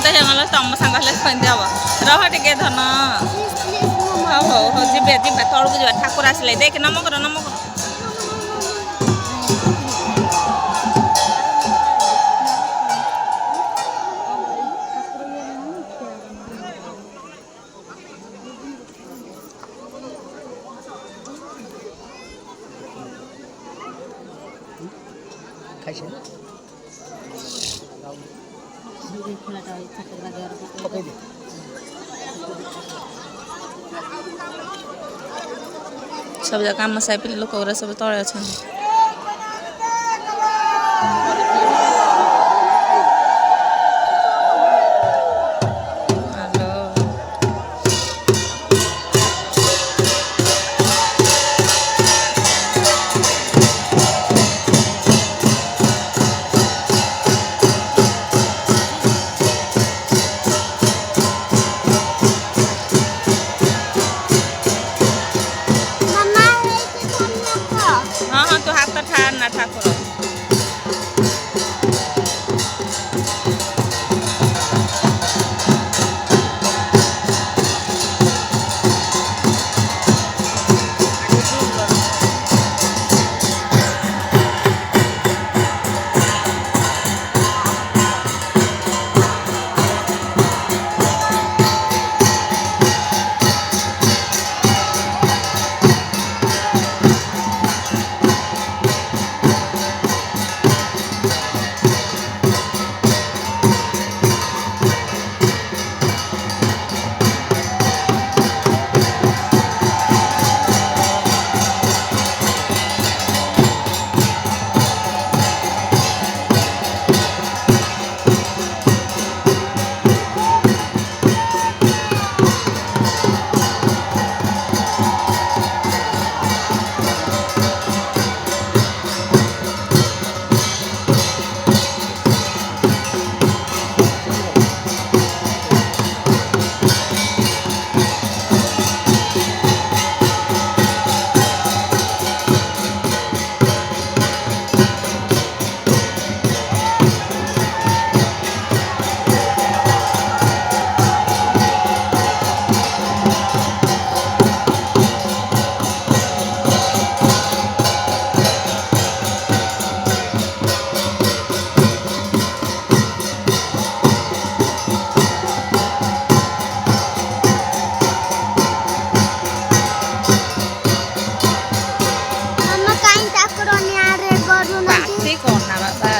ଗୋଟେ ହେଇଗଲା ତମ ସାଙ୍ଗ ହେଲେ କେମିତି ହବ ରହ ଟିକେ ଧନ ହଉ ହଉ ହଉ ଯିବେ ଯିବା ତଳକୁ ଯିବା ଠାକୁର ଆସିଲେ ଦେଖ ନମ କର ନମ କର सब जगह आम साई पिले लोक सब तले अच्छा हाँ हाँ तो हाथ तो ठार ना ठाकुर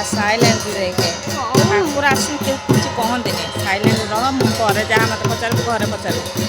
साइलेंट देखे ठाकुर आस कुछ कहते साइलेंट रह मुझे जहाँ मत पचार घरे पचार रह